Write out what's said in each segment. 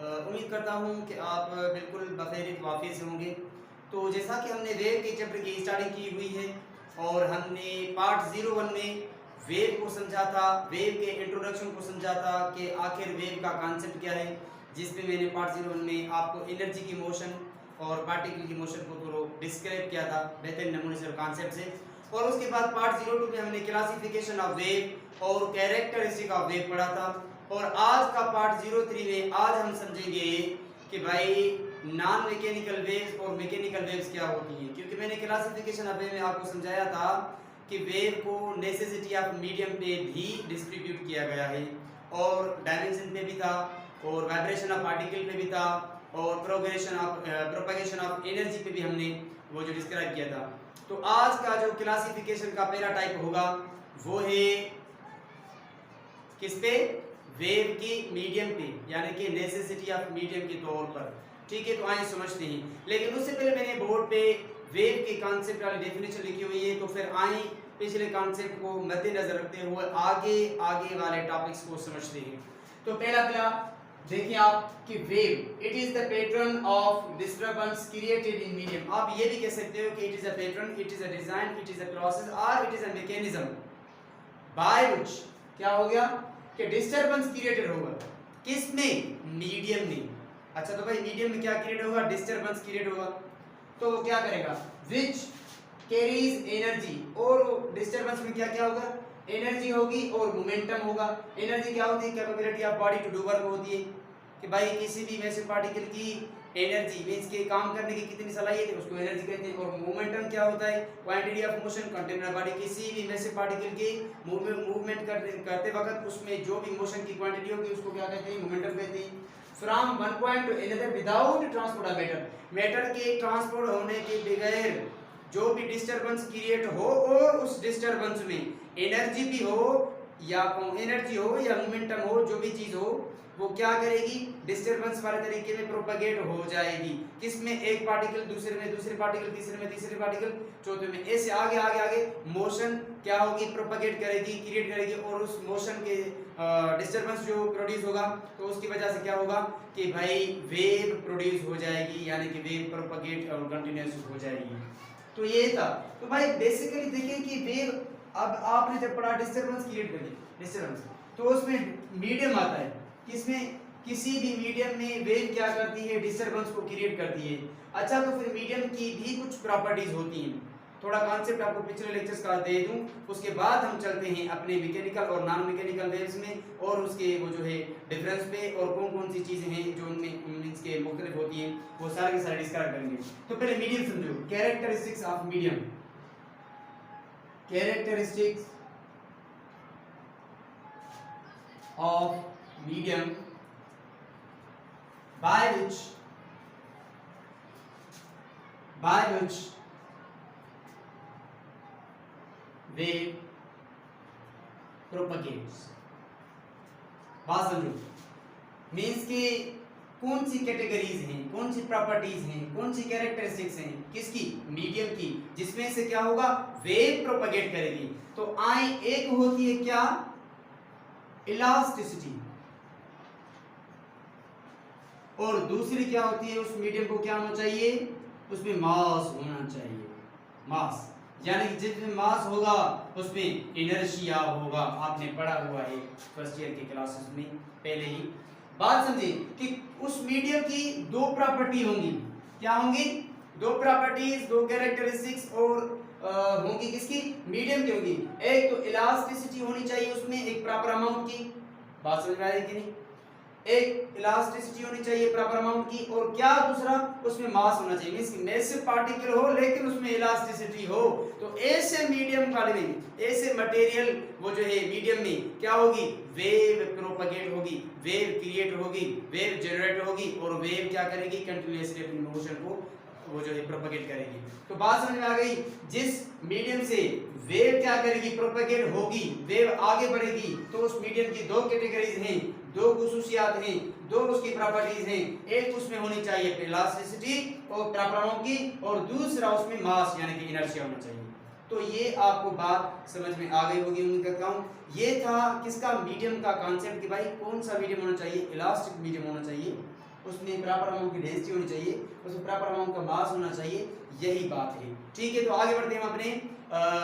उम्मीद करता हूँ कि आप बिल्कुल बखैरियत वाक़ई से होंगे। तो जैसा कि हमने वेव के चैप्टर की स्टार्टिंग की हुई है और हमने पार्ट 01 में वेव को समझा था, वेव के इंट्रोडक्शन को समझा था कि आखिर वेव का कॉन्सेप्ट क्या है, जिस पे मैंने पार्ट 01 में आपको एनर्जी की मोशन और पार्टिकल की मोशन को थोड़ा डिस्क्राइब किया था बेहतरीन नमूने से और कॉन्सेप्ट से। और उसके बाद पार्ट 02 में हमने क्लासिफिकेशन ऑफ वेव और कैरेक्टरिस्टिक ऑफ वेव पढ़ा था। और आज का पार्ट 03 में आज हम समझेंगे कि भाई नॉन मैकेनिकल वेव्स और मैकेनिकल वेव्स क्या होती हैं, क्योंकि मैंने क्लासिफिकेशन ऑफ वेव में आपको समझाया था कि वेव को नेसेसिटी ऑफ मीडियम पे भी डिस्ट्रीब्यूट किया गया है और डायमेंशन पे भी था और वाइब्रेशन ऑफ पार्टिकल पे भी था और प्रोपगेशन ऑफ एनर्जी पे भी हमने वो जो डिस्क्राइब किया था। तो आज का जो क्लासिफिकेशन का पहला टाइप होगा वो है किस पे, वेव की मीडियम पे, यानी कि नेसेसिटी ऑफ मीडियम के तौर पर। ठीक है, तो आइए समझते हैं। लेकिन उससे पहले मैंने बोर्ड पे वेव के कॉन्सेप्ट वाली डेफिनेशन लिखी हुई है, तो फिर आइए पिछले कॉन्सेप्ट को मद्देनजर रखते हुए आगे वाले टॉपिक्स को समझते हैं। तो पहला देखिए आप कि wave it is the pattern of disturbance created in medium. आप ये भी कह सकते हो कि it is a pattern, it is a design, it is a process और it is a mechanism by which क्या हो गया कि डिस्टरबेंस क्रिएटेड होगा। किस में, मीडियम में। अच्छा, तो भाई मीडियम में क्या क्रिएट होगा, डिस्टरबेंस क्रिएट होगा। तो वो क्या करेगा, व्हिच कैरीज एनर्जी, और डिस्टरबेंस में क्या क्या होगा, एनर्जी होगी और मोमेंटम होगा। एनर्जी क्या होती है, capability of body to do work होती है कि भाई किसी भी मैसिव पार्टिकल की एनर्जी मींस के काम करने की कितनी सलाहियत है उसको एनर्जी कहते हैं। और मोमेंटम क्या होता है, quantity of motion container body, किसी भी मैसिव पार्टिकल की मूवमेंट करते वक्त उसमें जो भी मोशन की क्वांटिटी होगी उसको क्या कहते हैं, मोमेंटम कहते हैं। From one point two another without transport of matter, matter के ट्रांसपोर्ट होने के बगैर जो भी डिस्टरबेंस क्रिएट हो और उस डिस्टरबेंस में एनर्जी भी हो या मोमेंटम हो, जो भी चीज हो वो क्या करेगी, डिस्टरबेंस वाले तरीके में प्रोपेगेट हो जाएगी। किसमें, एक पार्टिकल दूसरे में, दूसरे पार्टिकल तीसरे में, तीसरे पार्टिकल चौथे में, ऐसे आगे मोशन क्या होगी, प्रोपेगेट करेगी, क्रिएट करेगी। और उस मोशन के डिस्टरबेंस जो प्रोड्यूस होगा तो उसकी वजह से क्या होगा कि भाई वेव प्रोड्यूस हो जाएगी, यानी कि वेव प्रोपेगेट और कंटिन्यूअस हो जाएगी। तो ये था। तो भाई बेसिकली देखिए कि वेव, अब आपने जब पढ़ा डिस्टरबेंस क्रिएट करिए, डिस्टरबेंस तो उसमें मीडियम आता है, किसमें, किसी भी मीडियम में वेव क्या करती है, डिस्टरबेंस को क्रिएट करती है। अच्छा, तो फिर मीडियम की भी कुछ प्रॉपर्टीज होती हैं, थोड़ा कॉन्सेप्ट आपको पिछले लेक्चर्स का दे दूं, उसके बाद हम चलते हैं अपने मैकेनिकल और नॉन मैकेनिकल वेव्स में और उसके वो जो है डिफरेंस पे और कौन कौन सी चीजें हैं जो उनमें मींस के मुख्तलिफ होती हैं, वो सारे के सारे डिस्कस करेंगे। तो पहले मीडियम समझो, characteristics of medium, characteristics of medium by which wave propagates। बात समझो, मीन्स कि कौन सी कैटेगरीज हैं, कौन सी प्रॉपर्टीज हैं, कौन सी कैरेक्टरिस्टिक्स हैं किसकी, मीडियम की, जिसमें से क्या होगा, वेव प्रोपेगेट करेगी। तो आई एक होती है क्या, इलास्टिसिटी, और दूसरी क्या होती है, उस मीडियम को क्या होना चाहिए, उसमें मास होना चाहिए। मास यानी कि जितने मास होगा उसमें इनर्शिया होगा, आपने पढ़ा हुआ है फर्स्ट ईयर की क्लासेस में पहले ही। बात समझिए कि उस मीडियम की दो प्रॉपर्टी होंगी, क्या होंगी, दो प्रॉपर्टीज, दो कैरेक्टरिस्टिक्स और होंगी किसकी, मीडियम की होगी। एक तो इलास्टिसिटी होनी चाहिए उसमें एक प्रॉपर अमाउंट की, बात समझ में आ रही है कि नहीं, एक इलास्टिसिटी होनी चाहिए प्रॉपर अमाउंट की, और क्या दूसरा, उसमें मास होना चाहिए, मींस मैसिव पार्टिकल हो लेकिन उसमें इलास्टिसिटी हो। तो ऐसे मीडियम वाले में, ऐसे मटेरियल वो जो है मीडियम में क्या होगी, वेव प्रोपेगेट होगी, वेव क्रिएट होगी, वेव जनरेट होगी, और वेव क्या करेगी, कंटीन्यूअसली अपनी मोशन को वो जो है प्रोपेगेट करेगी। तो बात समझ में आ गई, जिस मीडियम से वेव क्या करेगी, प्रोपेगेट होगी, वेव आगे बढ़ेगी, तो उस मीडियम की दो कैटेगरीज हैं, दो खुसूसियात हैं, दो उसकी प्रॉपर्टीज हैं। एक उसमें होनी चाहिए इलास्टिसिटी और प्रॉपर्टीज की, और दूसरा उसमें मास यानी कि इनर्शिया होना चाहिए। तो ये आपको बात समझ में आ गई होगी उम्मीद करता हूं। ये था किसका, मीडियम का कॉन्सेप्ट कि भाई कौन सा मीडियम होना चाहिए, इलास्टिक मीडियम होना चाहिए उसमें प्रॉपर अमाउंट की डेंसिटी होनी चाहिए, उसमें प्रॉपर अमाउंट का मास होना चाहिए, यही बात है। ठीक है, तो आगे बढ़ते हैं हम अपने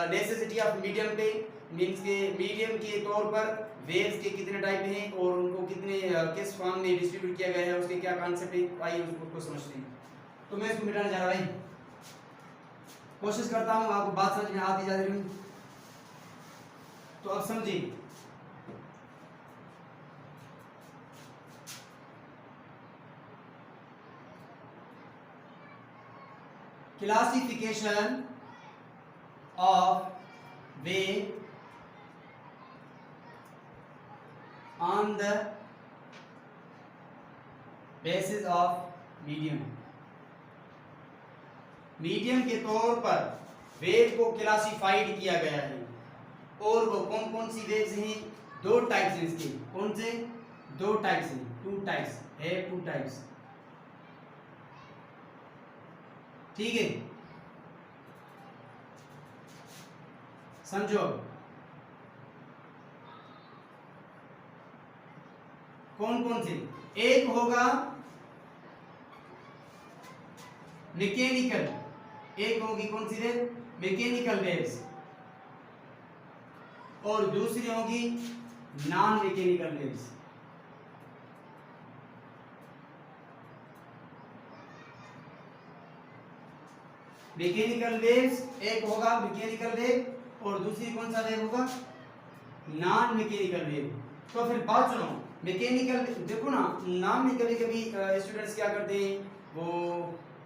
नेसेसिटी ऑफ मीडियम पे। मींस के मीडियम के तौर पर वेव्स के कितने टाइप हैं और उनको कितने किस फॉर्म में डिस्ट्रीब्यूट किया गया है, उसके क्या कॉन्सेप्ट है, आइए उसको समझते हैं। तो मैं इसको मिटाने जा रहा भाई, कोशिश करता हूँ आपको बात समझ में आती जा रही। तो अब समझिए, classification of wave on the basis of medium। Medium के तौर पर वेव को क्लासिफाइड किया गया है, और वो कौन कौन सी वेव्स हैं? दो टाइप्स हैं इसके। कौन से? दो टाइप्स हैं, टू टाइप्स है, टू टाइप्स। ठीक है, समझो कौन कौन से। एक होगा मैकेनिकल, एक होगी कौन सी वेव? मैकेनिकल वेव्स, और दूसरी होगी non mechanical waves. Mechanical waves एक होगा मैकेनिकल वेव, और दूसरी कौन सा वेव होगा? Non mechanical wave. तो फिर बात सुनो, मैकेनिकल देखो ना, नाम में कभी कभी स्टूडेंट्स क्या करते हैं, वो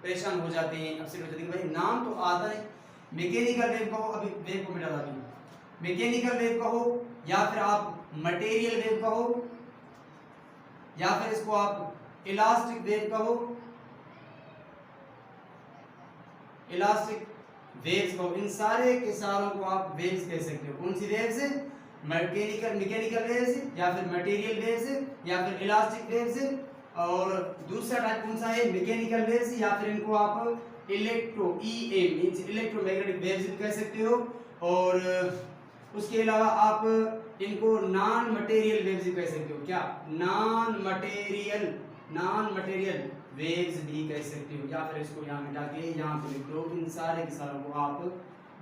परेशान हो जाते हैं, अपसेट हो जाते हैं, भाई नाम तो आता है। मैकेनिकल वेव कहो, अभी वेव को मिटा दो, अभी मैकेनिकल वेव कहो, या फिर आप मटेरियल वेव कहो, या फिर इसको आप इलास्टिक वेव कहो, इलास्टिक वेव्स कहो। इन सारे के सारों को आप वेव्स कह सकते हो। कौन सी वेव्स? मैकेनिकल वेव्स, या फिर मटेरियल वेव्स, या फिर इलास्टिक वेव्स, और दूसरा टाइप कौन सा है? मैकेनिकल वेव्स, या फिर इनको आप इलेक्ट्रोमैग्नेटिक वेव्स भी कह सकते हो, और उसके अलावा आप इनको नॉन मटेरियल वेव्स भी कह सकते हो। क्या? नॉन मटेरियल वेव्स भी कह सकते हो, या फिर इसको यहाँ मिटा के यहाँ पे लिख दो। इन सारे के सारों को आप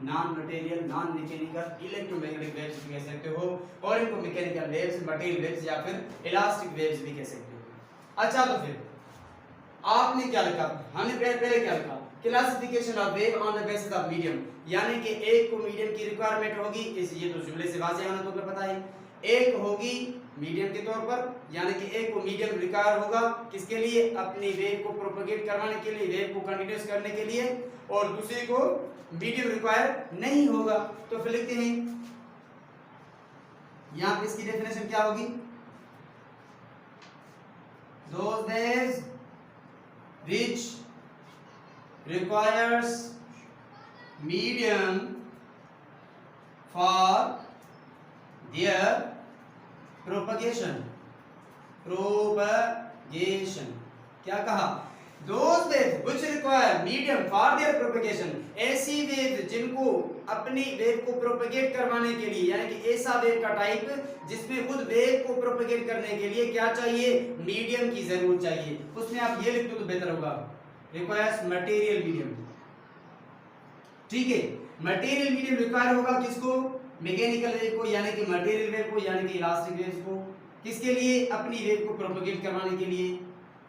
non material, non mechanical, electromagnetic waves भी कह सकते हो, और इनको मैकेनिकल वेव्स, मटेरियल वेव्स, या फिर इलास्टिक वेव्स भी कह सकते हो। अच्छा, तो फिर आपने क्या लिखा? हमने पहले क्या लिखा? Classification of wave on the basis of medium, यानी कि एक को मीडियम की रिक्वायरमेंट होगी, इस ये तो जुमले से वाज़ेह होना तो पता है। एक होगी मीडियम के तौर पर, यानी कि एक को मीडियम रिक्वायर होगा किसके लिए? अपनी वेव को प्रोपेगेट करवाने के लिए, वेव को कंटिन्यूस करने के लिए, और दूसरे को मीडियम रिक्वायर नहीं होगा। तो फिर लिखते हैं यहां पे इसकी डेफिनेशन क्या होगी? those waves which requires medium for their propagation। क्या कहा? Those waves which require medium for their propagation, ऐसी वेव जिनको अपनी वेव को प्रोपेगेट करवाने के लिए, यानी कि ऐसा वेव का टाइप जिसमें खुद वेव को प्रोपेगेट करने के लिए क्या चाहिए? मीडियम की जरूरत चाहिए। उसमें आप ये लिख दो तो बेहतर होगा, रिक्वायर्स मटेरियल मीडियम। ठीक है, मटेरियल मीडियम रिक्वायर होगा किसको? मैकेनिकल वेव को, यानी कि मटेरियल वेव को, यानी कि इलास्टिक वेव्स को। किसके लिए? अपनी वेव को प्रोपेगेट करवाने के लिए।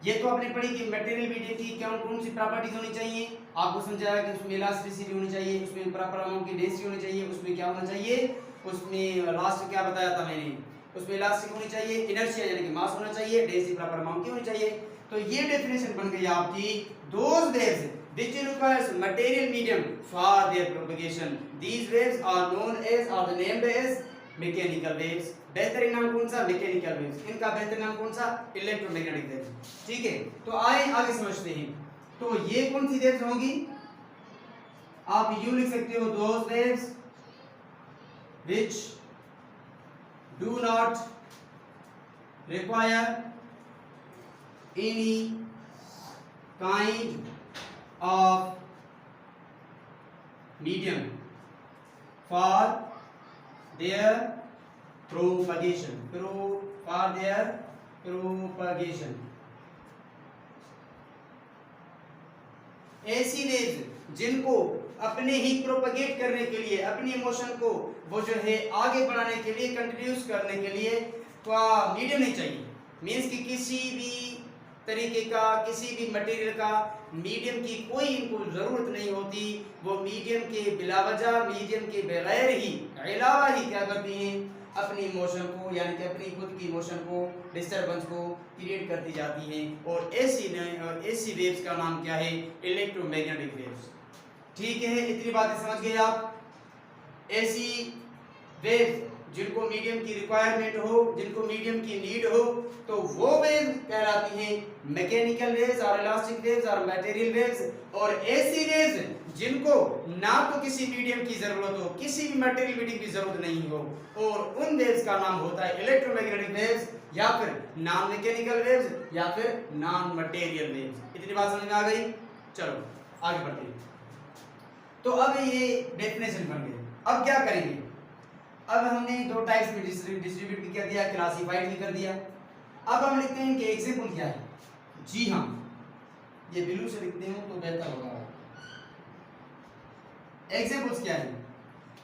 ये तो आपने पढ़ी कि मटेरियल मीडियम की कौन कौन सी प्रॉपर्टीज होनी चाहिए, आपको समझाया कि उसमें इलास्टिसिटी होनी चाहिए, उसमें प्रॉपर अमाउंट की डेंसिटी होनी चाहिए, उसमें क्या होना चाहिए, उसमें लास्ट क्या बताया था मैंने, उसमें इलास्टिक होनी चाहिए, इनर्शिया यानी कि मास होना चाहिए, डेंसिटी प्रॉपर अमाउंट की होनी चाहिए। तो ये डेफिनेशन बन गई आपकी, those waves which requires material medium for their propagation, these waves are known as or the named as mechanical waves। बेहतरीन नाम कौन सा? Mechanical waves. इनका बेहतरीन नाम कौन सा? Electromagnetic waves. ठीक है, तो आए आगे समझते हैं। तो ये कौन सी वेव्स होंगी? आप यूं लिख सकते हो, those waves which do not require any kind of medium for their propagation, for their propagation। ऐसी वेव्स जिनको अपने ही प्रोपगेट करने के लिए, अपनी इमोशन को वो जो है आगे बढ़ाने के लिए, कंटिन्यूस करने के लिए मीडियम नहीं चाहिए। मीन्स कि किसी भी तरीके का, किसी भी मटेरियल का मीडियम की कोई इनको ज़रूरत नहीं होती। वो मीडियम के बिलावजह, मीडियम के बगैर ही, अलावा ही क्या करती हैं, अपनी इमोशन को, यानी कि अपनी खुद की इमोशन को, डिस्टर्बेंस को क्रिएट करती जाती हैं। और ऐसी वेव्स का नाम क्या है, इलेक्ट्रोमैग्नेटिक वेव्स। ठीक है, इतनी बातें समझ गए आप। ऐसी वेव्स जिनको मीडियम की रिक्वायरमेंट हो, जिनको मीडियम की नीड हो, तो वो वेव कहलाती हैं मैकेनिकल वेव्स और इलास्टिक वेव्स और मटेरियल वेव्स। और ऐसी वेव्स जिनको ना तो किसी मीडियम की जरूरत हो, किसी भी मटेरियल मीडियम की जरूरत नहीं हो, और उन वेव्स का नाम होता है इलेक्ट्रोमैग्नेटिक वेव्स, या फिर नॉन मैकेनिकल वेव्स, या फिर नॉन मटेरियल वेव्स। इतनी बात समझ में आ गई? चलो आगे बढ़ते हैं। तो अब ये डेफिनेशन बन गई। अब क्या करेंगे? अब हमने दो टाइप्स में डिस्ट्रीब्यूट भी कर दिया, क्लासिफाइड भी कर दिया। अब हम लिखते हैं कि एग्जांपल क्या है। जी हाँ, ये ब्लू से लिखते हैं तो बेहतर होगा। एग्जांपल्स क्या है?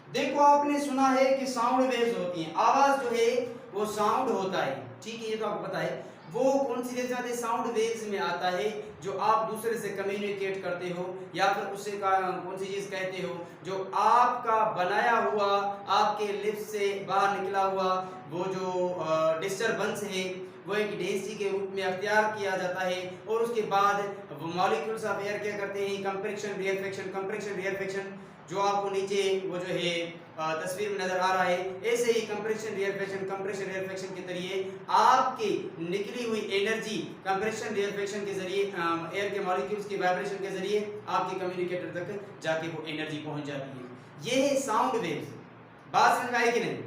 देखो, आपने सुना है कि साउंड वेव्स होती हैं, आवाज जो है वो साउंड होता है, ठीक है, ये तो आपको पता है। वो कौन सी वेव्स आती है? साउंड वेव्स में आता है जो आप दूसरे से कम्युनिकेट करते हो, या फिर उससे कौन सी चीज कहते हो, जो आपका बनाया हुआ, आपके लिप्स से बाहर निकला हुआ वो जो डिस्टर्बेंस है, वो एक डेंसिटी के रूप में अख्तियार किया जाता है। और उसके बाद वो मॉलिक्यूल्स ऑफ एयर क्या करते हैं, कंप्रेशन रिएक्शन, जो आपको नीचे वो जो है तस्वीर में नजर आ रहा है, ऐसे ही कंप्रेशन रिएक्शन के जरिए आपकी निकली हुई एनर्जी कंप्रेशन रिएक्शन के जरिए, एयर के मॉलिक्यूल्स के वाइब्रेशन के जरिए आपके कम्युनिकेटर तक जाके वो एनर्जी पहुंच जाती है। ये है साउंड वेव्स। बात समझ में आई कि नहीं?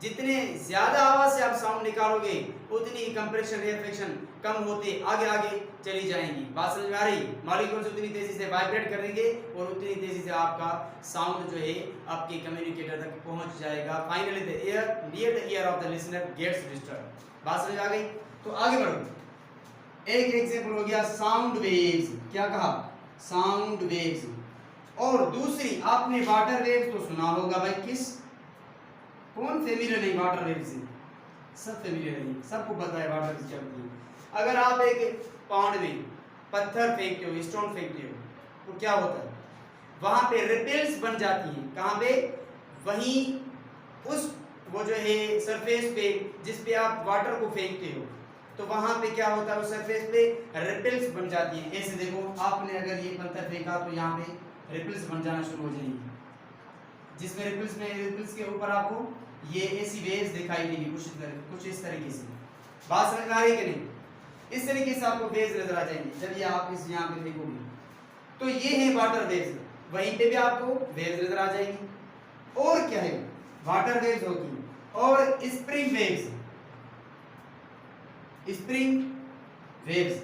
जितने ज्यादा आवाज से आप साउंड निकालोगे, उतनी ही कंप्रेशन रिएक्शन कम होते आगे आगे चली जाएंगी। बात समझ में आ रही है? मॉलिक्यूल्स उतनी तेजी से वाइब्रेट करेंगे और उतनी तेजी से आपका साउंड जो है आपके कम्युनिकेटर तक पहुंच जाएगा। Finally the air near the ear of the listener gets disturb. बात समझ आ गई? तो आगे बढ़ो। एक एग्जांपल हो गया साउंड वेव्स। क्या कहा? Sound waves. और दूसरी आपने वाटर वेव्स तो सुना होगा भाई। किस कौन फेमिलियर नहीं वाटर वेव्स से? सब फेमिलियर है, सबको पता है वाटर वेव्स क्या होती है। अगर आप एक पॉन्ड में पत्थर फेंकते हो, स्टोन फेंकते हो, तो क्या होता है? वहां पे रिपल्स बन जाती हैं। कहां पे? वहीं उस वो जो है सरफेस पे जिस पे आप वाटर को फेंकते हो, तो वहां पे क्या होता है, उस सरफेस पे रिपल्स बन जाती हैं। ऐसे देखो, आपने अगर ये पत्थर फेंका तो यहाँ पे रिपल्स बन जाना शुरू हो जाएंगे, जिसमें रिपल्स के ऊपर आपको ये ऐसी वेव्स दिखाई देगी, कुछ इस तरीके से। बात समझ में आ रही है कि नहीं? इस तरीके से आपको वेव्स नजर आ जाएंगी जब ये आप इस यहाँ पे देखोगे। तो ये है वाटर वेव्स, वहीं पे भी आपको वेव्स नजर आ जाएंगी। और क्या है? वाटर वेव्स होती हैं। और स्प्रिंग वेव्स,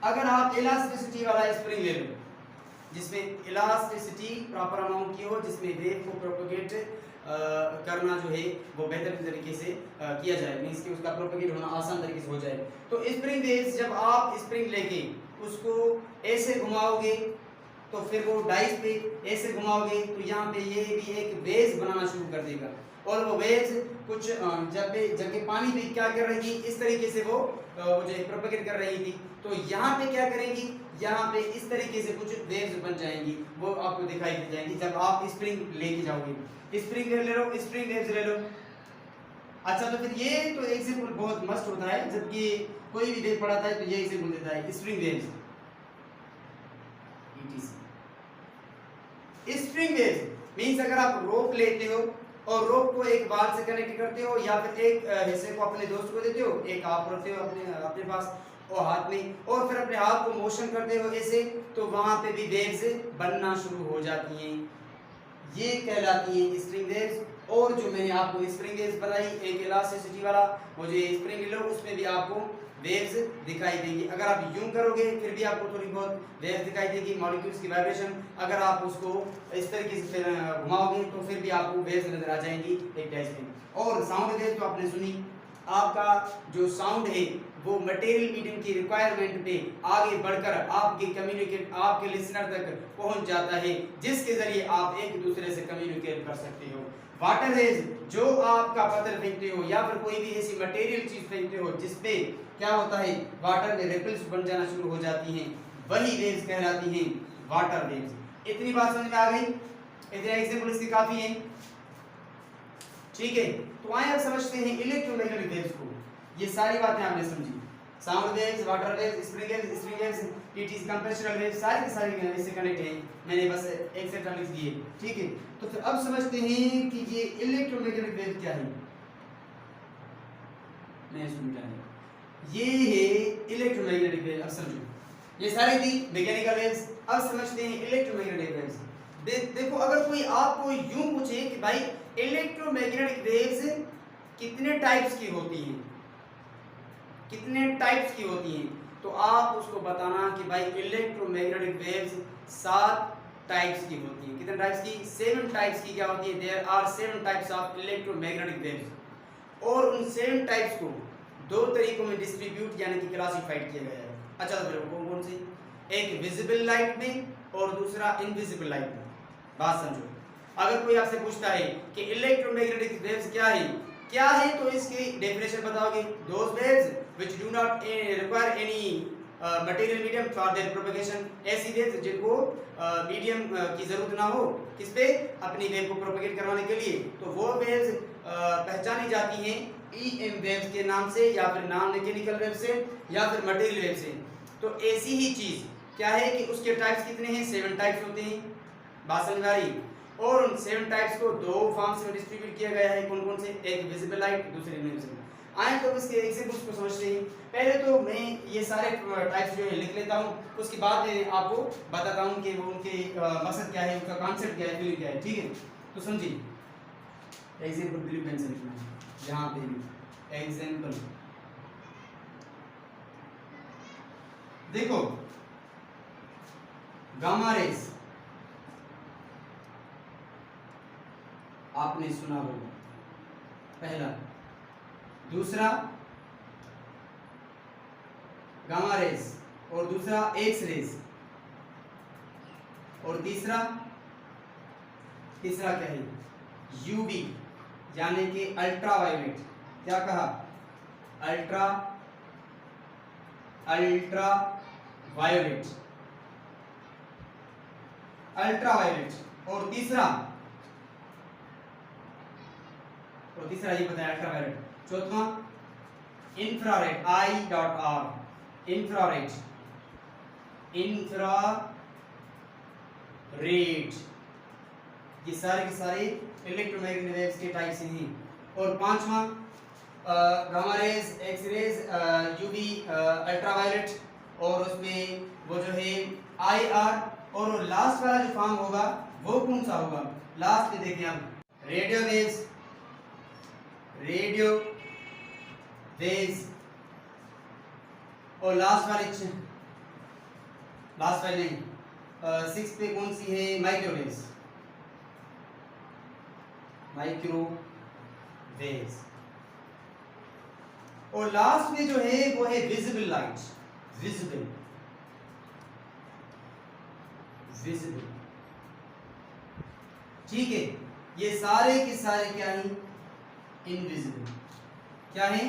अगर आप इलास्टिसिटी वाला स्प्रिंग ले लो, जिसमें इलास्टिसिटी प्रॉपर अमाउंट की हो, जिसमें वेव को प्रोपगेट करना जो है वो बेहतर तरीके से किया जाए, मींस कि उसका प्रोपगेट होना आसान तरीके से हो जाए। तो स्प्रिंग वेव्स, जब आप स्प्रिंग लेके उसको ऐसे घुमाओगे तो फिर वो डाइस पे ऐसे घुमाओगे तो यहाँ पे ये भी एक वेव्स बनाना शुरू कर देगा। और वो वेव्स कुछ जबकि पानी पे क्या कर रही थी, इस तरीके से वो जो है प्रोपगेट कर रही थी, तो यहाँ पे क्या करेंगी, यहाँ पे इस तरीके से कुछ वेव्स बन जाएंगी, वो आपको दिखाई दे जाएंगी जब आप स्प्रिंग लेके जाओगे। स्प्रिंग वेव्स ले लो। अच्छा, तो फिर ये तो एग्जांपल बहुत मस्त होता है, जबकि कोई भी वेव पढ़ाता है तो ये एग्जांपल देता है, spring waves. Spring waves means अगर आप रोप लेते हो और रोप को एक बाल से कनेक्ट करते हो, या फिर एक हिस्से को अपने दोस्त को देते हो, एक आप रखते हो अपने पास और हाथ में, और फिर अपने हाथ को मोशन करते हो ऐसे, तो वहां पे भी वेव्स बनना शुरू हो जाती हैं। ये कहलाती हैं स्प्रिंग वेव्स। और जो मैंने आपको स्प्रिंग वेव्स बताई, एक इलास्टिसिटी वाला वो जो स्प्रिंग लो, उसमें भी आपको वेव्स दिखाई देंगी। अगर आप यूं करोगे फिर भी आपको थोड़ी बहुत वेव्स दिखाई देगी, मॉलिक्यूल्स की वाइब्रेशन। अगर आप उसको इस तरीके से घुमाओगे तो फिर भी आपको वेव्स नजर आ जाएंगी एक डैश में। और साउंड वेव तो आपने सुनी, आपका जो साउंड है वो मटेरियल मीडियम की रिक्वायरमेंट पे आगे बढ़कर आपके लिसनर तक पहुंच जाता है, जिसके जरिए आप एक दूसरे से कम्युनिकेट कर सकते हो। वाटर वेव्स, जो आपका पत्थर फेंकते हो या फिर कोई भी ऐसी मटेरियल चीज फेंकते हो जिसपे क्या होता है, वाटर में रिपल्स बन जाना शुरू हो जाती हैं, वही वेव्स कहलाती हैं वाटर वेव्स। इतनी बात समझ में आ गई? इतने एग्जांपल इसके काफी हैं, ठीक है। तो आइए अब समझते हैं इलेक्ट्रोमैग्नेटिक वेव्स को। ये सारी बातें आपने समझी, sound waves, water waves, spring waves, TT compressional waves, सारी की सारी इससे कनेक्ट हैं, मैंने बस एक से लिख दिए, ठीक है। तो फिर अब समझते हैं कि ये इलेक्ट्रोमैग्नेटिक वेव क्या है। मैं समझाऊंगा, ये है इलेक्ट्रोमैग्नेटिक वेव। अब समझो, ये सारी थी मैकेनिकल वेव्स, अब समझते हैं इलेक्ट्रोमैग्नेटिक वेव्स। देखो, अगर कोई आपको यूं पूछे कि भाई इलेक्ट्रोमैग्नेटिक वेव्स कितने टाइप्स की होती हैं, कितने टाइप्स की होती हैं, तो आप उसको बताना कि भाई इलेक्ट्रोमैग्नेटिक वेव्स 7 टाइप्स की होती हैं। कितने टाइप्स की? 7 टाइप्स की क्या होती है? There are 7 types of electromagnetic waves. और उन 7 टाइप्स को 2 तरीकों में डिस्ट्रीब्यूट यानी कि क्लासिफाइड किया गया है। अच्छा, तो फिर कौन कौन से? एक विजिबल लाइट में और दूसरा इनविजिबल लाइट में। बात समझो, अगर कोई आपसे पूछता है कि इलेक्ट्रोमैग्नेटिक वेव्स क्या है तो इसकी डेफिनेशन बताओगे, those waves which do not require any material medium for their propagation। ऐसी वेव्स जिनको मीडियम की जरूरत ना हो, किस पे? अपनी वेव को प्रोपेगेट करवाने के लिए, तो वो वेव्स पहचानी जाती हैं ईएम वेव्स के नाम से, या फिर नॉन मैकेनिकल वेव से, या फिर मटेरियल वेव से। तो ऐसी ही चीज क्या है कि उसके टाइप्स कितने हैं? 7 टाइप्स होते हैं। बात समझ आ रही? और उन 7 टाइप्स को 2 फॉर्म्स में डिस्ट्रीब्यूट किया गया है। कौन कौन से? एक विजिबल लाइट, दूसरी इनविजिबल। आए तो इसके एग्जांपल्स को समझते हैं। पहले तो मैं ये सारे टाइप्स जो है लिख लेता हूँ, उसके बाद आपको बताता हूँ कि वो उनके मकसद क्या है, उनका कॉन्सेप्ट क्या है, फीलिंग क्या है, ठीक है। तो समझिए, एग्जांपल ब्लू पेन से लिखना है यहाँ पे भी। एग्जांपल देखो, गामा रेज आपने सुना होगा, पहला। दूसरा गामा रेज, और दूसरा एक्स रेज, और तीसरा क्या है? यूवी यानी कि अल्ट्रा वायलेट। क्या कहा? Ultraviolet, ultraviolet. और तीसरा ये बताया अल्ट्रा वायलेट। चौथा इंफ्रारेड, I.R, इंफ्रारेड, ये सारे के सारे इलेक्ट्रोमैग्नेटिक वेव्स के टाइप्स हैं। और पांचवा gamma rays, X rays, UV, ultraviolet, और उसमें वो जो है IR। और लास्ट वाला जो फॉर्म होगा वो कौन सा होगा? लास्ट में देखें आप, रेडियो वेव्स, और लास्ट वाली नहीं, 6 पे कौन सी है? माइक्रोवेव्स। और लास्ट में जो है वो है विजिबल लाइट, विजिबल। ठीक है, ये सारे के सारे क्या हैं? इनविजिबल। क्या है?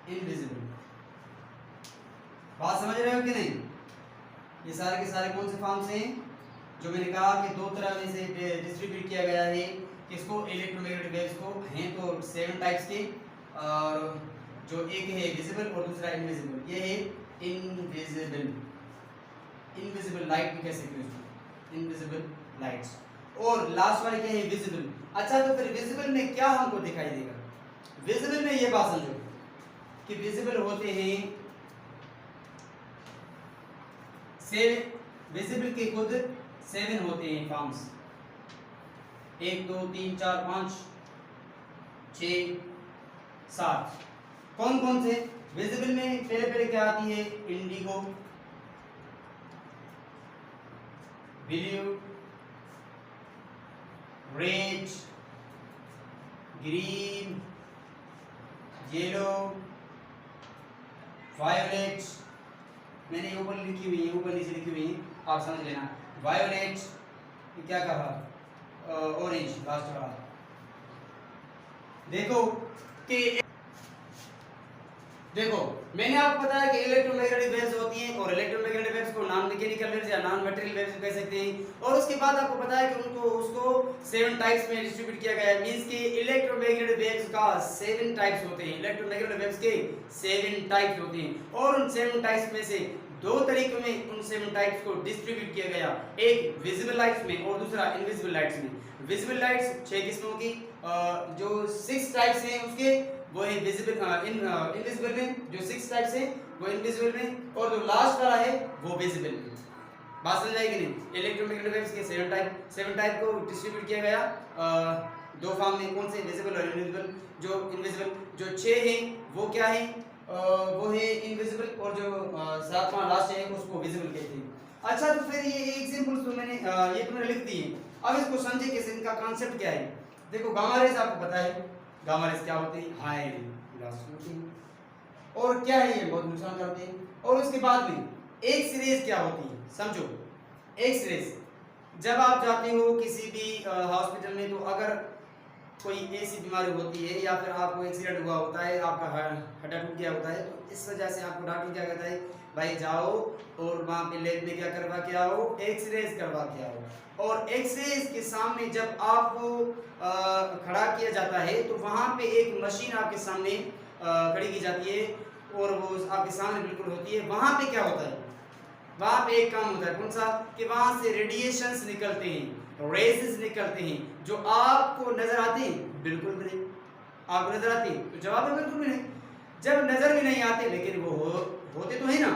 इनविजिबल। बात समझ रहे हो कि नहीं? ये सारे के सारे कौन से फॉर्म्स हैं? जो मैंने कहा कि 2 तरह में से डिस्ट्रीब्यूट किया गया है किसको? इलेक्ट्रोमैग्नेटिक वेव्स को। हैं तो 7 टाइप्स के, और जो एक है विजिबल और दूसरा इनविजिबल। ये है इनविजिबल लाइट भी कह सकते हो इसको, इनविजिबल लाइट्स। और लास्ट वाले क्या है? विजिबल। अच्छा, तो फिर विजिबल में क्या हमको दिखाई देगा? विजिबल में ये बात समझो कि विजिबल होते हैं विजिबल के खुद 7 होते हैं फॉर्म्स। 1 2 3 4 5 6 7। कौन कौन से? विजिबल में पहले क्या आती है? Indigo, blue, red, green, yellow, violet, मैंने ऊपर लिखी हुई है, ऊपर नीचे लिखी हुई है, आप समझ लेना। वायोलेट क्या कहा, ऑरेंज लास्ट वाला। देखो कि देखो मैंने आपको बताया कि इलेक्ट्रोमैग्नेटिक वेव्स होती हैं और इलेक्ट्रोमैग्नेटिक वेव्स को नॉन मैकेनिकल वेव्स या नॉन मटेरियल वेव्स कह सकते हैं। और उसके बाद आपको बताया कि उनको उसको 7 टाइप्स में डिस्ट्रीब्यूट किया गया है। मींस कि इलेक्ट्रोमैग्नेटिक वेव्स का 7 टाइप्स होते हैं, इलेक्ट्रोमैग्नेटिक वेव्स के 7 टाइप्स होते हैं और उन 7 टाइप्स में से 2 तरीकों में उन 7 टाइप्स को डिस्ट्रीब्यूट किया गया, एक विजिबल लाइट्स में और दूसरा इनविजिबल लाइट्स में। विजिबल लाइट्स 6 किस्मों की, जो 6 टाइप्स हैं उसके वो है विजिबल इनविजिबल में, जो 6 टाइप्स हैं वो इनविजिबल में, और जो लास्ट वाला है वो विजिबल में। बात समझ आएगी नहीं? इलेक्ट्रोमैग्नेटिक वेव्स के 7 टाइप को डिस्ट्रीब्यूट किया गया 2 फॉर्म में, कौन से, विजिबल और इनविजिबल। जो इनविजिबल जो 6 हैं वो क्या है, वो है इनविजिबल, और जो 7वां लास्ट है उसको विजिबल कहते हैं। अच्छा, तो फिर ये एग्जांपल्स तो मैंने ये तो मैंने लिख दिए, अब इसको समझे कि इनका कांसेप्ट क्या है। देखो गामा रेज आपको पता है, गामा रेज क्या होती है, हाई वेलोसिटी होती है, और क्या है ये बहुत नुकसान करते हैं। और उसके बाद में एक्स रेज क्या होती है, समझो। एक्स रेज जब आप जाते हो किसी भी हॉस्पिटल में, तो अगर कोई ऐसी बीमारी होती है या फिर आपको एक्सीडेंट हुआ होता है, आपका हड्डा टूट गया होता है, तो इस वजह से आपको डॉक्टर क्या कहता है, भाई जाओ और वहाँ पे लैब में क्या करवा के आओ, एक्सरेज करवा के आओ। और एक्सरेज के सामने जब आपको खड़ा किया जाता है तो वहाँ पे एक मशीन आपके सामने खड़ी की जाती है और वो आपके सामने बिल्कुल होती है। वहाँ पे क्या होता है, वहाँ पे एक काम होता है, कौन सा, कि वहाँ से रेडिएशंस निकलते हैं, रेजेस निकलते हैं, जो आपको नजर आते हैं बिल्कुल भी नहीं। आपको नजर आते हैं तो जवाब है बिल्कुल भी नहीं। जब नजर भी नहीं आते लेकिन वो होते तो है ना,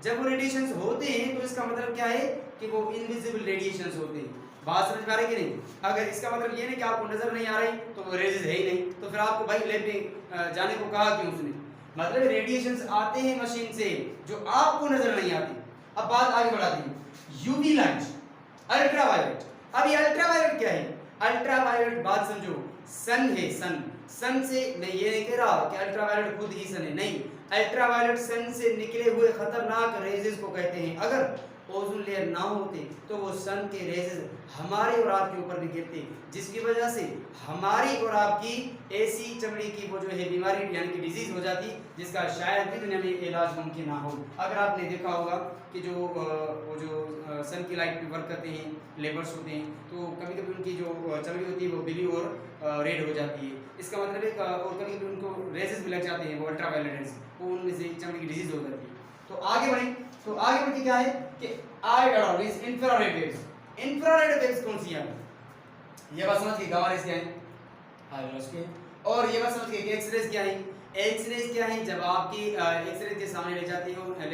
जब वो रेडिएशंस होते हैं तो इसका मतलब क्या है कि वो इनविजिबल रेडिएशंस होते हैं। बात समझ में आ रही कि नहीं? अगर इसका मतलब ये नहीं कि आपको नजर नहीं आ रही तो वो रेजेस है ही नहीं, तो फिर आपको भाई लैब में जाने को कहा क्यों उसने? मतलब रेडिएशंस आते हैं मशीन से जो आपको नजर नहीं आती। अब बात आगे बढ़ाते हैं, यूवी लाइट, अल्ट्रावायलेट। अब ये अल्ट्रावायलेट क्या है? अल्ट्रावायलेट बात समझो, सन है, सन। सन से मैं ये नहीं कह रहा कि अल्ट्रावायलेट खुद ही सन है, नहीं। अल्ट्रावायलेट सन से निकले हुए खतरनाक रेजेस को कहते हैं। अगर ओजोन लेयर ना होते तो वो सन के रेजेस हमारे और आपके ऊपर भी गिरते, जिसकी वजह से हमारी और आपकी ऐसी चमड़ी की वो जो है बीमारी यानी कि डिजीज हो जाती, जिसका शायद भी दुनिया में इलाज मुमकिन ना हो। अगर आपने देखा होगा कि जो वो जो सन की लाइट पे वर्क करते हैं, लेबर्स होते हैं, तो कभी कभी उनकी जो चमड़ी होती है वो ब्लू और रेड हो जाती है। इसका मतलब है और कभी कभी उनको रेजेस भी लग जाते हैं, वो अल्ट्रावायलेट रेज, वो उनमें से चमड़ी की डिजीज हो जाती है। तो आगे बढ़ें, तो आगे बढ़ के क्या है कि IR means infrared waves. Infrared waves कौन सी हैं? ये बात समझ के गामा रेज क्या है, हाई वेलोसिटी, और ये बात समझ के एक्स रेज क्या है। एक्स रेज क्या है? जब आपकी एक्स रेज के सामने ले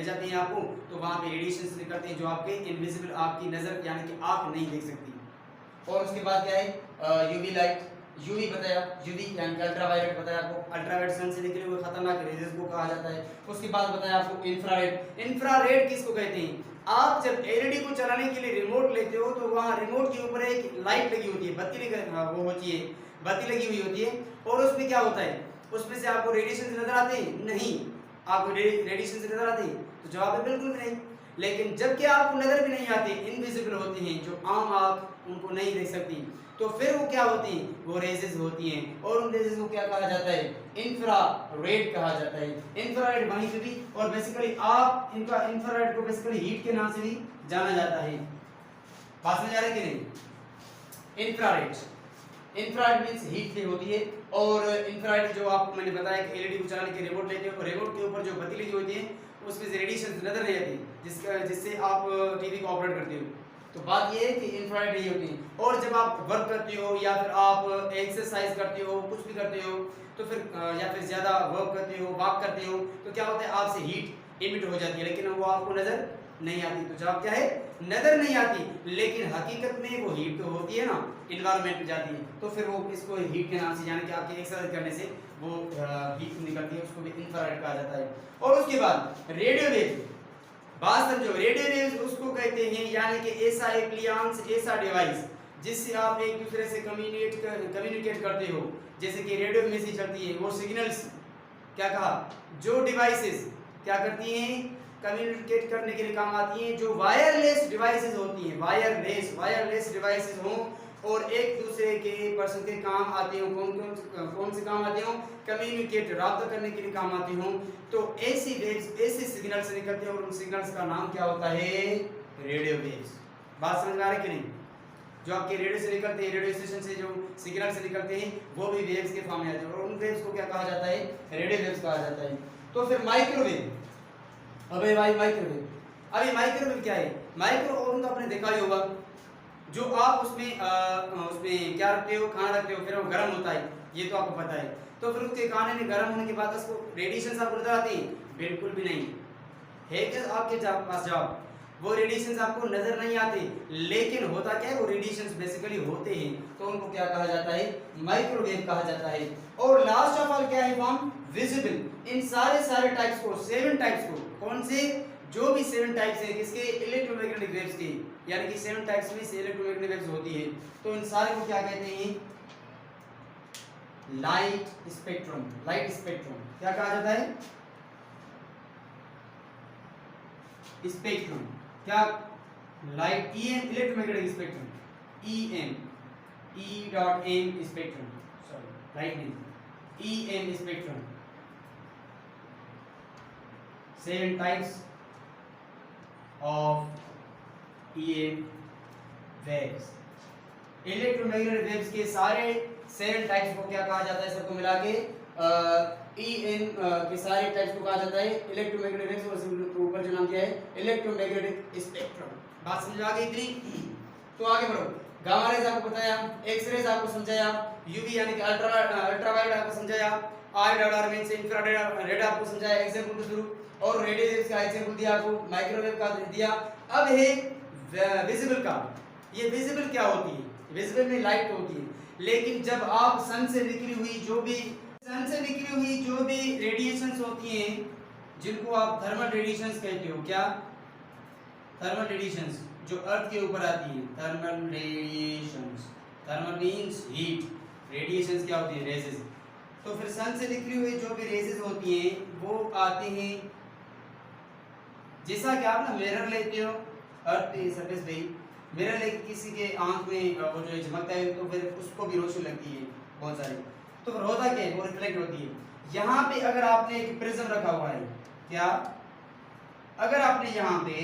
जाती हैं आपको, तो वहां पे रेडिएशंस निकलते हैं जो आपके इनविजिबल, आपकी नजर यानी कि आंख नहीं देख सकती। और उसके बाद क्या है, यूवी लाइट, यूवी बताया, यूवी यानी कि अल्ट्रावायलेट बताया आपको, अल्ट्रावायलेट सन से निकले हुए खतरनाक रेजेस को कहा जाता है। उसके बाद बताया आपको इंफ्रारेड। इंफ्रारेड किसको कहते हैं? आप जब एलईडी को चलाने के लिए रिमोट लेते हो तो वहां रिमोट के ऊपर एक लाइट लगी होती है, बत्ती वो होती है, बत्ती लगी हुई होती है, और उसमें क्या होता है, उसमें से आपको रेडिएशन नजर आते हैं? नहीं। आपको रेडिएशन नजर आते हैं? तो जवाब है बिल्कुल भी नहीं। लेकिन जबकि आपको नजर भी नहीं आते, इनविजिबल होते हैं, जो आम आंख उनको नहीं देख सकती, तो फिर वो क्या होती हैं, वो रेजेस होती हैं, और उन रेजेस को क्या कहा जाता है, इंफ्रारेड कहा जाता है। इंफ्रारेड वहीं पे भी, और बेसिकली आप इनका इंफ्रारेड को बेसिकली हीट के नाम से भी जाना जाता है। बात समझ आ रही है कि नहीं? इंफ्रारेड, इंफ्रारेड मींस हीट से होती है। और इंफ्रारेड जो आपको मैंने बताया कि एलईडी को चलाने के रिमोट लेते हो, रिमोट के ऊपर जो बत्ती लगी होती है उसमें से रेडिएशन नजर नहीं आती, जिससे आप टीवी को ऑपरेट करते हो। तो बात ये है कि इंफ्रारेड ये होती है। और जब आप वर्क करते हो या फिर आप एक्सरसाइज करते हो, कुछ भी करते हो, तो फिर या फिर ज़्यादा वर्क करते हो, वॉक करते हो, तो क्या होता है, आपसे हीट इमिट हो जाती है, लेकिन वो आपको नज़र नहीं आती। तो जवाब क्या है, नज़र नहीं आती, लेकिन हकीकत में वो हीट तो होती है ना, इन्वायरमेंट में जाती है, तो फिर वो इसको हीट के नाम से, यानी कि आपके एक्सरसाइज करने से वो हीट निकलती है, उसको भी इंफ्रारेड कहा जाता है। और उसके बाद रेडियो वेव, बात समझो, रेडियो वेव्स उसको कहते हैं यानी कि ऐसा एप्लियंस, ऐसा डिवाइस जिससे आप एक दूसरे से कम्युनिकेट करते हो, जैसे कि रेडियो में से चलती है वो सिग्नल्स, क्या कहा, जो डिवाइसेस क्या करती हैं, कम्युनिकेट करने के लिए काम आती हैं। जो वायरलेस डिवाइसेस होती हैं, वायरलेस डिवाइसेस हों और एक दूसरे के पर्सन के काम आते हो, कौन से काम आते हो, कम्युनिकेट राब्ता करने के लिए काम आते हो, तो ऐसी वेव्स ऐसे सिग्नल से निकलते हैं और उन सिग्नल्स का नाम क्या होता है, रेडियो वेव्स। बात समझ में आ रही कि नहीं? जो आपके रेडियो से निकलते हैं, रेडियो स्टेशन से जो सिग्नल से निकलते हैं वो भी वेव्स के फॉर्म में आते हैं और उन वेव्स को क्या कहा जाता है, रेडियो वेव्स कहा जाता है। तो फिर माइक्रोवेव, अबे भाई माइक्रोवेव, अभी माइक्रोवेव क्या है? माइक्रो ओवन तो आपने देखा ही होगा, जो आप उसमें क्या रखते हो, खाना रखते हो, फिर वो गर्म होता है, ये तो आपको पता है। तो फिर उसके खाने में गर्म होने के बाद उसको रेडिएशन आपको नजर आते हैं? बिल्कुल भी नहीं है। कि आपके पास जवाब, वो रेडिएशंस आपको नजर नहीं आते, लेकिन होता क्या है, वो रेडिएशंस बेसिकली होते हैं, तो उनको क्या कहा जाता है, माइक्रोवेव कहा जाता है। और लास्ट ऑफ ऑल क्या है फॉर्म, विजिबल। इन सारे टाइप्स को, 7 टाइप्स को, कौन से, जो भी 7 टाइप्स हैं किसके, इलेक्ट्रोमैग्नेटिक वेव्स के, यानी कि 7 टाइप्स में से इलेक्ट्रोमैग्नेटिक वेव्स होती है, तो इन सारे को क्या कहते हैं, लाइट स्पेक्ट्रम। लाइट स्पेक्ट्रम क्या कहा जाता है, स्पेक्ट्रम, क्या, light, EM electromagnetic spectrum, EM, E.M spectrum, sorry light नहीं, EM spectrum. 7 types of EM waves. Electromagnetic waves के सारे 7 टाइप्स को क्या कहा जाता है, सबको मिला के EM के सारे टाइप्स को कहा जाता है इलेक्ट्रोमैग्नेटिक वेव्स, और ऊपर जो नाम दिया है इलेक्ट्रोमैग्नेटिक स्पेक्ट्रम। बात समझ आ गई इतनी? तो आगे बढ़ो। गामा रेज आपको बताया, एक्स रेज आपको समझाया, यूवी यानी कि अल्ट्रावायलेट आपको समझाया, IR मींस इंफ्रारेड आपको समझाया एग्जांपल के थ्रू, और रेडियो वेव्स का एग्जांपल दिया आपको, माइक्रोवेव का दिया। अब है विजिबल का। ये विजिबल क्या होती है, विजिबल में लाइट होती है, लेकिन जब आप सन से निकली हुई जो भी रेडिएशंस होती हैं, जिनको आप थर्मल रेडिएशंस कहते हो, क्या, थर्मल रेडिएशंस जो अर्थ के ऊपर आती है, thermal radiations, thermal means heat, radiations क्या होती है, रेजेस। तो फिर सन से निकली हुई जो भी रेजेस होती हैं वो आते हैं, जैसा कि आप ना मिरर लेते हो अर्थ पे सरफेस पे, मिरर लेके किसी के आंख में वो जो चमकता है तो फिर उसको भी रोशनी लगती है बहुत सारी, तो फिर होता क्या है, वो रिफ्लेक्ट होती है। यहाँ पे अगर आपने एक प्रिज्म रखा हुआ है, क्या, अगर आपने यहाँ पे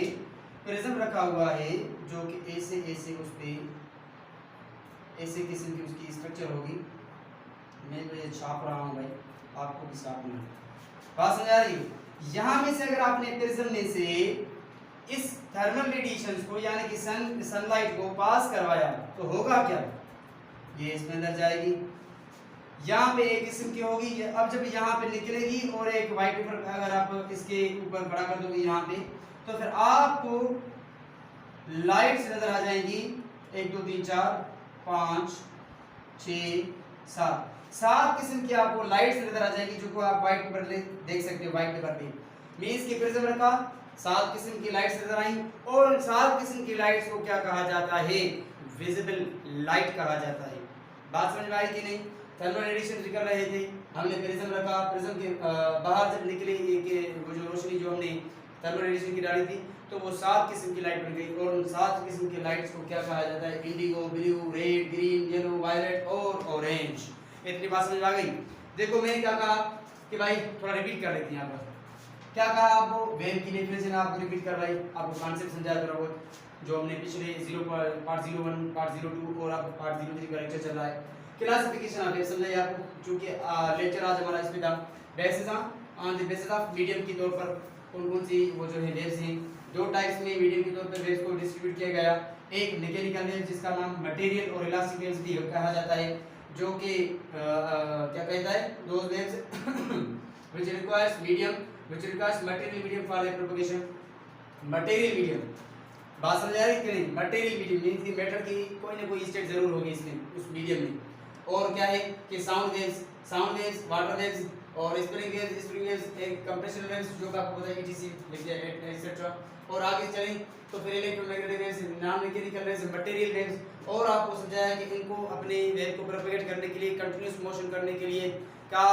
प्रिज्म रखा हुआ है जो कि ऐसे उस पे ऐसे किस्म की उसकी स्ट्रक्चर होगी, मैं तो ये छाप रहा हूँ भाई, आपको भी छापना है, बात समझ आ रही है? यहाँ में से अगर आपने प्रिज्म में से इस थर्मल रेडिएशंस को यानी कि सनलाइट को पास करवाया तो होगा क्या, ये इसमें अंदर जाएगी, यहाँ पे एक किस्म की होगी, अब जब यहाँ पे निकलेगी और एक व्हाइट पेपर अगर आप इसके ऊपर खड़ा कर दोगे यहाँ पे, तो फिर आपको लाइट्स नजर आ जाएंगी, 1 2 3 4 5 6 7 किस्म की आपको लाइट्स नजर आ जाएगी, जो को आप व्हाइट पेपर देख सकते हो, व्हाइट पेपर पे मींस की प्रिज्म रखा, 7 किस्म की लाइट्स नजर आई, और 7 किस्म की लाइट्स को क्या कहा जाता है, विजिबल लाइट कहा जाता है। बात समझ में आई कि नहीं? थर्मल रेडिएशन निकल रहे थे, हमने प्रिज्म रखा, प्रिज्म के बाहर जब निकले कि वो जो रोशनी जो हमने थर्मल रेडिएशन की डाली थी, तो वो 7 किस्म की लाइट बन गई, और उन 7 किस्म की लाइट्स को क्या कहा जाता है, indigo, blue, red, green, yellow, violet और ऑरेंज। इतनी बात समझ आ गई? देखो मैंने क्या कहा कि भाई थोड़ा रिपीट कर लेते हैं यहाँ पर, क्या कहा आपको, वेव की डेफिनेशन आपको रिपीट कर रहा है, आपको कॉन्सेप्ट समझाया थोड़ा बहुत, जो हमने पिछले पार्ट 01 पार्ट 02 और आपको पार्ट 03 का लेक्चर चल रहा है, क्लासिफिकेशन ऑफ वेव समझाइए आपको, क्योंकि लेक्चर आज हमारा इसमें था basis on the basis of medium के तौर पर कौन सी वो जो है वेव्स हैं, 2 टाइप्स में मीडियम के तौर पर वेव्स को डिस्ट्रीब्यूट किया गया, एक मैकेनिकल वेव जिसका नाम मटेरियल और इलास्टिक वेव्स भी कहा जाता है, जो कि क्या कहता है, those waves which requires medium which requires material medium for their propagation, material medium, बात समझ आ रही है कि नहीं? material medium मींस कि मैटर की कोई ना कोई स्टेट जरूर होगी इसमें, उस मीडियम में, और क्या है कि साउंड वेव्स, वाटर वेव्स और स्प्रिंग वेव्स, एक कंप्रेशनल वेव्स जो कि आपको पता है ETC लिखिए एटसेट्रा, और आगे चलें तो फिर electromagnetic waves, non mechanical waves, material waves, और आपको समझाया कि इनको अपने वेव को प्रोपेगेट करने के लिए, कंटिन्यूअस मोशन करने के लिए क्या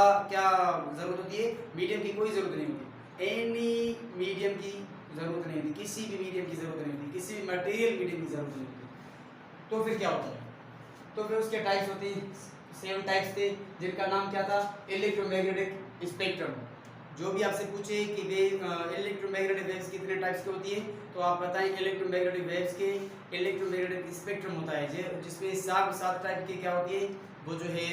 जरूरत होती है, मीडियम की कोई जरूरत नहीं होती। एनी मीडियम की ज़रूरत नहीं होती, किसी भी मीडियम की ज़रूरत नहीं होती, किसी भी मटेरियल मीडियम की ज़रूरत नहीं होती। तो फिर क्या होता है? तो फिर उसके टाइप्स होते हैं, 7 टाइप्स थे, जिनका नाम क्या था? Electromagnetic spectrum. जो भी आपसे पूछे कि इलेक्ट्रोमैग्नेटिक वेव्स कितने टाइप्स की होती है, तो आप बताएं इलेक्ट्रोमैग्नेटिक वेव्स के इलेक्ट्रोमैग्नेटिक स्पेक्ट्रम होता है जिसमें 7 टाइप की क्या होती है, वो जो है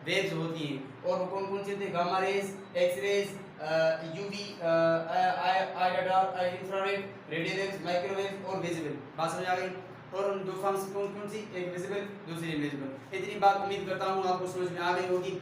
वेव्स होती हैं। और वो कौन कौन से थे? Gamma rays, X rays, UV, infrared, radio waves, microwave और विजिबल। बात समझ आ गई? और उन दो फॉर्म्स कौन कौन सी? एक विजिबल, दूसरी इनविजिबल। इतनी बात उम्मीद करता हूँ आपको समझ में आ गई होगी।